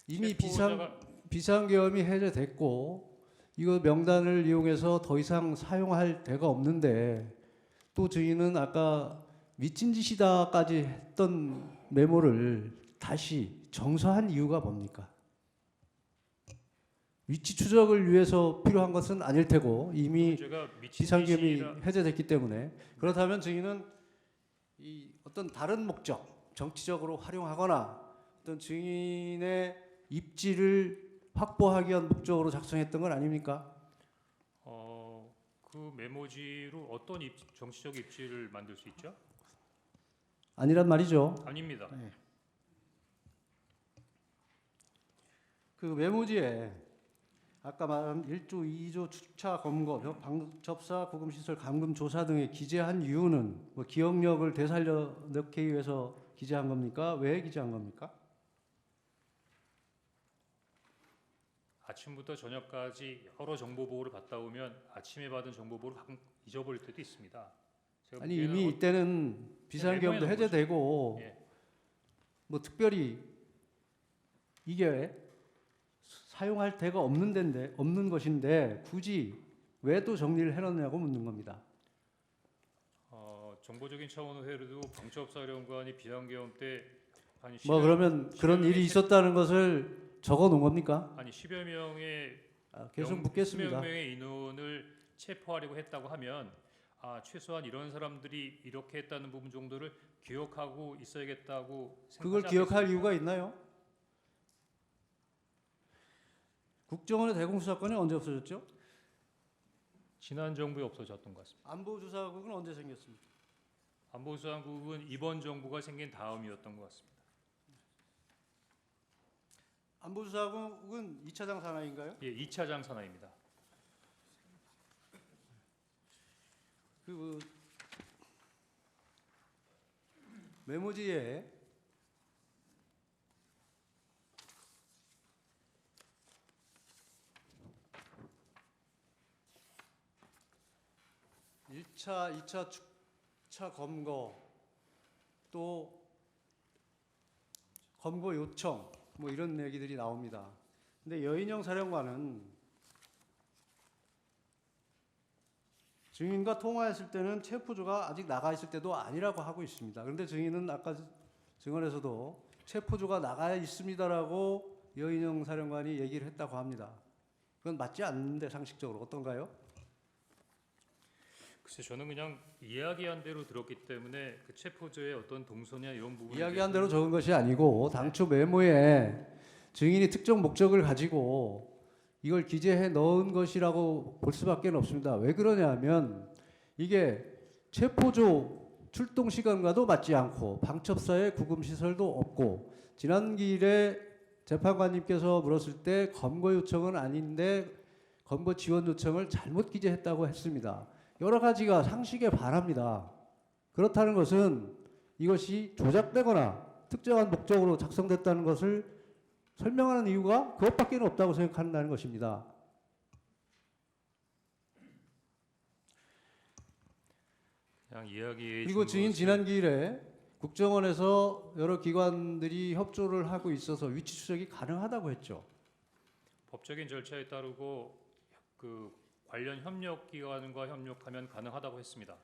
이미 체포자가 비상계엄이 해제됐고 이거 명단을 이용해서 더 이상 사용할 데가 없는데 또 증인은 아까 미친 짓이다까지 했던 메모를 다시 정서한 이유가 뭡니까? 위치 추적을 위해서 필요한 것은 아닐 테고 이미 제가 미친 비상계엄이 짓이라 해제됐기 때문에 그렇다면 증인은 이 어떤 다른 목적, 정치적으로 활용하거나 어떤 증인의 입지를 확보하기 위한 목적으로 작성했던 건 아닙니까? 그 메모지로 어떤 정치적 입지를 만들 수 있죠? 아니란 말이죠. 아닙니다. 네. 그 메모지에 아까 말한 1조, 2조 추차 검거, 방접사, 구금시설, 감금조사 등에 기재한 이유는 뭐 기억력을 되살려 넣기 위해서 기재한 겁니까? 왜 기재한 겁니까? 아침부터 저녁까지 여러 정보 보고를 받다 보면 아침에 받은 정보 보고를 가끔 잊어버릴 때도 있습니다. 제가 아니 보기에는 이미 이때는 비상계엄도 메모해 놓은 해제되고 예. 뭐 특별히 이게 사용할 데가 없는 것인데 굳이 왜 또 정리를 해놨냐고 묻는 겁니다. 정보적인 차원으로 해도 방첩사령관이 비상계엄 때 한 뭐 그러면 그런 일이 있었다는 것을 적어 놓은 겁니까? 아니 10여 명의 계속 묻겠습니다. 10여 명의 인원을 체포하려고 했다고 하면 최소한 이런 사람들이 이렇게 했다는 부분 정도를 기억하고 있어야겠다고 그걸 생각하지 기억할 않겠습니까? 이유가 있나요? 국정원의 대공수사권이 언제 없어졌죠? 지난 정부에 없어졌던 것 같습니다. 안보조사국은 언제 생겼습니까? 안보수사국은 이번 정부가 생긴 다음이었던 것 같습니다. 안보조사국은 2차장 산하인가요? 예, 2차장 산하입니다. 그 메모지에 (1차) (2차) 추차 검거 또 검거 요청 뭐 이런 얘기들이 나옵니다. 근데 여인영 사령관은 증인과 통화했을 때는 체포조가 아직 나가 있을 때도 아니라고 하고 있습니다. 그런데 증인은 아까 증언에서도 체포조가 나가 있습니다라고 여인영 사령관이 얘기를 했다고 합니다. 그건 맞지 않는데 상식적으로 어떤가요? 글쎄 저는 그냥 이야기한 대로 들었기 때문에 그 체포조의 어떤 동선이나 이런 부분 이야기한 대로 적은 것이 아니고 당초 메모에 증인이 특정 목적을 가지고 이걸 기재해 넣은 것이라고 볼 수밖에 없습니다. 왜 그러냐면 이게 체포조 출동 시간과도 맞지 않고 방첩사의 구금 시설도 없고 지난 기일에 재판관님께서 물었을 때 검거 요청은 아닌데 검거 지원 요청을 잘못 기재했다고 했습니다. 여러 가지가 상식에 반합니다. 그렇다는 것은 이것이 조작되거나 특정한 목적으로 작성됐다는 것을 설명하는 이유가 그것밖에 없다고 생각한다는 것입니다. 그냥 이야기해 그리고 증인 지난 기일에 국정원에서 여러 기관들이 협조를 하고 있어서 위치 추적이 가능하다고 했죠. 법적인 절차에 따르고 그 관련 협력기관과 협력하면 가능하다고 했습니다.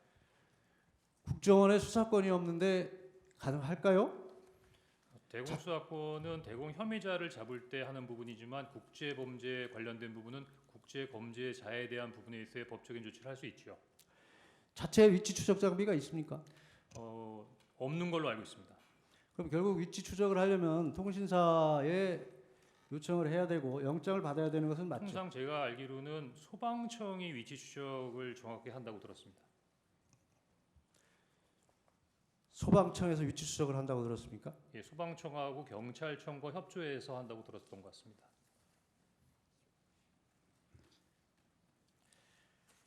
국정원에 수사권이 없는데 가능할까요? 대공수사권은 대공 혐의자를 잡을 때 하는 부분이지만 국제범죄에 관련된 부분은 국제범죄자에 대한 부분에 있어야 법적인 조치를 할 수 있죠. 자체 위치 추적 장비가 있습니까? 없는 걸로 알고 있습니다. 그럼 결국 위치 추적을 하려면 통신사에 요청을 해야 되고 영장을 받아야 되는 것은 맞죠. 통상 제가 알기로는 소방청이 위치 추적을 정확히 한다고 들었습니다. 소방청에서 위치 추적을 한다고 들었습니까? 예, 소방청하고 경찰청과 협조해서 한다고 들었던 것 같습니다.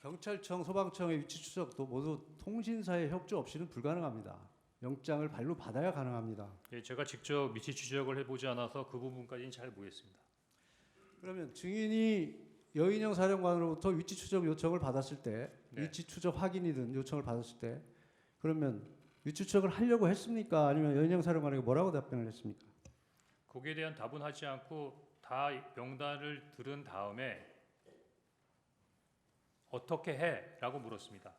경찰청, 소방청의 위치 추적도 모두 통신사의 협조 없이는 불가능합니다. 영장을 발로 받아야 가능합니다. 예, 제가 직접 위치 추적을 해보지 않아서 그 부분까지는 잘 모르겠습니다. 그러면 증인이 여인영 사령관으로부터 위치 추적 요청을 받았을 때, 네. 위치 추적 확인이든 요청을 받았을 때, 그러면 위치 추적을 하려고 했습니까? 아니면 여인영 사령관에게 뭐라고 답변을 했습니까? 거기에 대한 답은 하지 않고 다 명단을 들은 다음에 어떻게 해라고 물었습니다.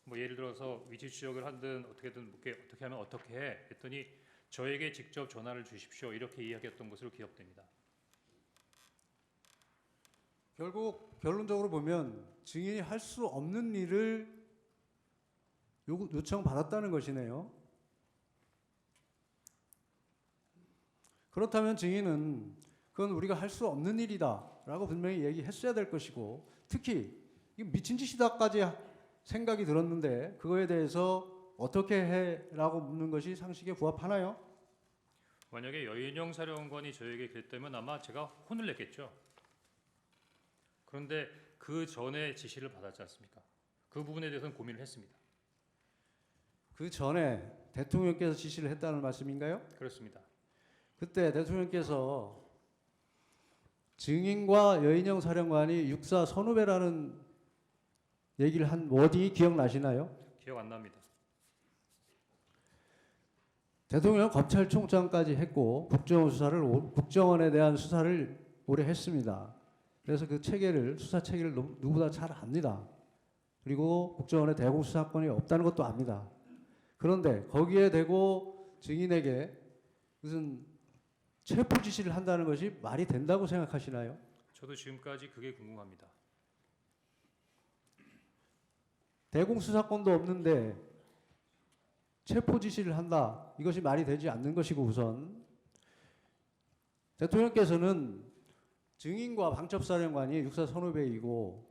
뭐 예를 들어서 위치 추적을 하든 어떻게든 어떻게 하면 어떻게 해 했더니 저에게 직접 전화를 주십시오 이렇게 이야기했던 것으로 기억됩니다. 결국 결론적으로 보면 증인이 할 수 없는 일을 요청받았다는 것이네요. 그렇다면 증인은 그건 우리가 할 수 없는 일이다라고 분명히 얘기했어야 될 것이고, 특히 이게 미친 짓이다까지 생각이 들었는데 그거에 대해서 어떻게 해라고 묻는 것이 상식에 부합하나요? 만약에 여인영 사령관이 저에게 그랬다면 아마 제가 혼을 냈겠죠. 그런데 그 전에 지시를 받았지 않습니까? 그 부분에 대해서는 고민을 했습니다. 그 전에 대통령께서 지시를 했다는 말씀인가요? 그렇습니다. 그때 대통령께서 증인과 여인영 사령관이 육사 선후배라는 얘기를 한 워딩이 기억나시나요? 기억 안 납니다. 대통령은 검찰총장까지 했고 국정원에 대한 수사를 오래 했습니다. 그래서 그 체계를 수사 체계를 누구보다 잘 압니다. 그리고 국정원에 대공수사권이 없다는 것도 압니다. 그런데 거기에 대고 증인에게 무슨 체포 지시를 한다는 것이 말이 된다고 생각하시나요? 저도 지금까지 그게 궁금합니다. 대공수사권도 없는데 체포 지시를 한다. 이것이 말이 되지 않는 것이고, 우선 대통령께서는 증인과 방첩사령관이 육사 선후배이고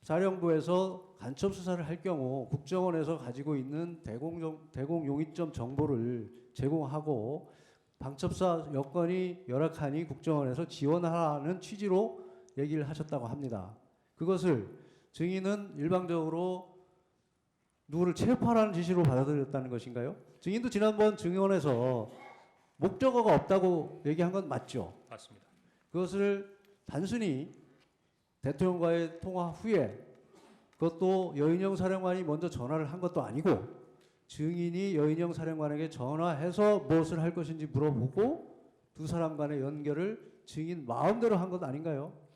방첩사령부에서 간첩 수사를 할 경우 국정원에서 가지고 있는 대공용의점 정보를 제공하고 방첩사 여건이 열악하니 국정원에서 지원하라는 취지로 얘기를 하셨다고 합니다. 그것을 증인은 일방적으로 누구를 체포하라는 지시로 받아들였다는 것인가요? 증인도 지난번 증언에서 목적어가 없다고 얘기한 건 맞죠? 맞습니다. 그것을 단순히 대통령과의 통화 후에, 그것도 여인영 사령관이 먼저 전화를 한 것도 아니고 증인이 여인영 사령관에게 전화해서 무엇을 할 것인지 물어보고 두 사람 간의 연결을 증인 마음대로 한 것 아닌가요?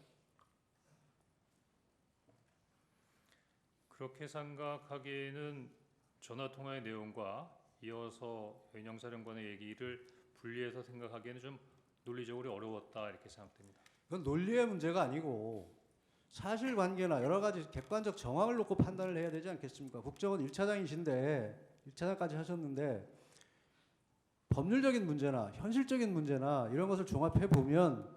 그렇게 생각하기에는 전화 통화의 내용과 이어서 여인영 사령관의 얘기를 분리해서 생각하기에는 좀 논리적으로 어려웠다 이렇게 생각됩니다. 그건 논리의 문제가 아니고 사실관계나 여러 가지 객관적 정황을 놓고 판단을 해야 되지 않겠습니까? 국정원 1차장이신데 1차장까지 하셨는데 법률적인 문제나 현실적인 문제나 이런 것을 종합해 보면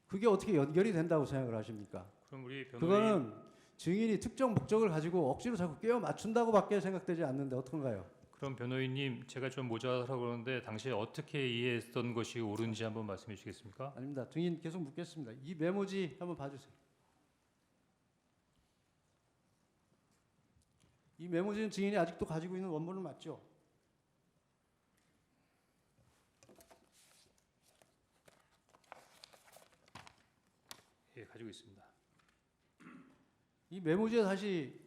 그게 어떻게 연결이 된다고 생각을 하십니까? 그럼 우리 변호인 그거는 증인이 특정 목적을 가지고 억지로 자꾸 끼워 맞춘다고밖에 생각되지 않는데 어떤가요? 그럼 변호인님 제가 좀 모자라서 그러는데 당시에 어떻게 이해했던 것이 옳은지 한번 말씀해 주시겠습니까? 아닙니다. 증인 계속 묻겠습니다. 이 메모지 한번 봐주세요. 이 메모지는 증인이 아직도 가지고 있는 원본은 맞죠? 예, 가지고 있습니다. 이 메모지에 다시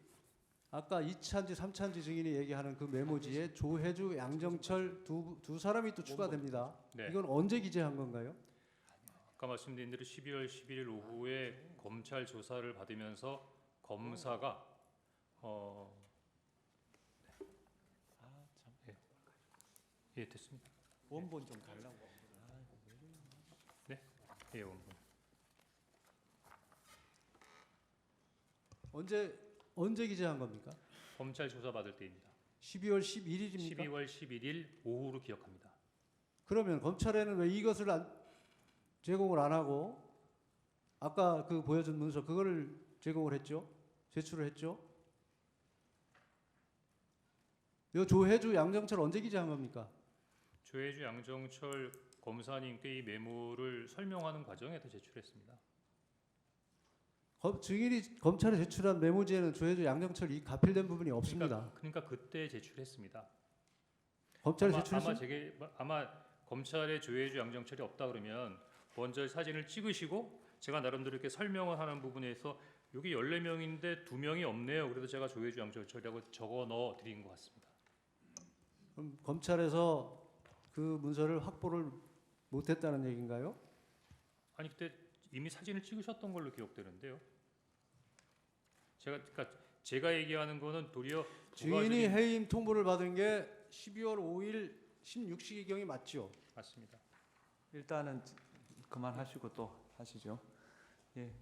아까 2차인지 3차인지 증인이 얘기하는 그 메모지에 조혜주, 양정철 두 사람이 또 추가됩니다. 네. 이건 언제 기재한 건가요? 아까 말씀드린 대로 12월 11일 오후에 검찰 조사를 받으면서 검사가 예, 됐습니다. 원본 좀 달라고. 네, 예, 원본. 언제 기재한 겁니까? 검찰 조사 받을 때입니다. 12월 11일입니까? 12월 11일 오후로 기억합니다. 그러면 검찰에는 왜 이것을 제공을 안 하고 아까 그 보여준 문서 그거를 제공을 했죠? 제출을 했죠? 이 조혜주, 양정철 언제 기재한 겁니까? 조혜주, 양정철 검사님께 이 메모를 설명하는 과정에서 제출했습니다. 증인이 검찰에 제출한 메모지에는 조혜주, 양정철 이 가필된 부분이 없습니다. 그러니까 그때 제출했습니다. 검찰에 아마 제출했습니다. 아마 검찰에 조혜주, 양정철이 없다 그러면 먼저 사진을 찍으시고 제가 나름대로 이렇게 설명을 하는 부분에서 여기 14명인데 2명이 없네요. 그래서 제가 조혜주, 양정철이라고 적어 넣어 드린 것 같습니다. 그럼 검찰에서 그 문서를 확보를 못했다는 얘기인가요? 아니 그때 이미 사진을 찍으셨던 걸로 기억되는데요. 제가 얘기하는 거는 도리어 증인이 해임 통보를 받은 게 12월 5일 16시경이 맞죠? 맞습니다. 일단은 그만하시고 또 하시죠. 예.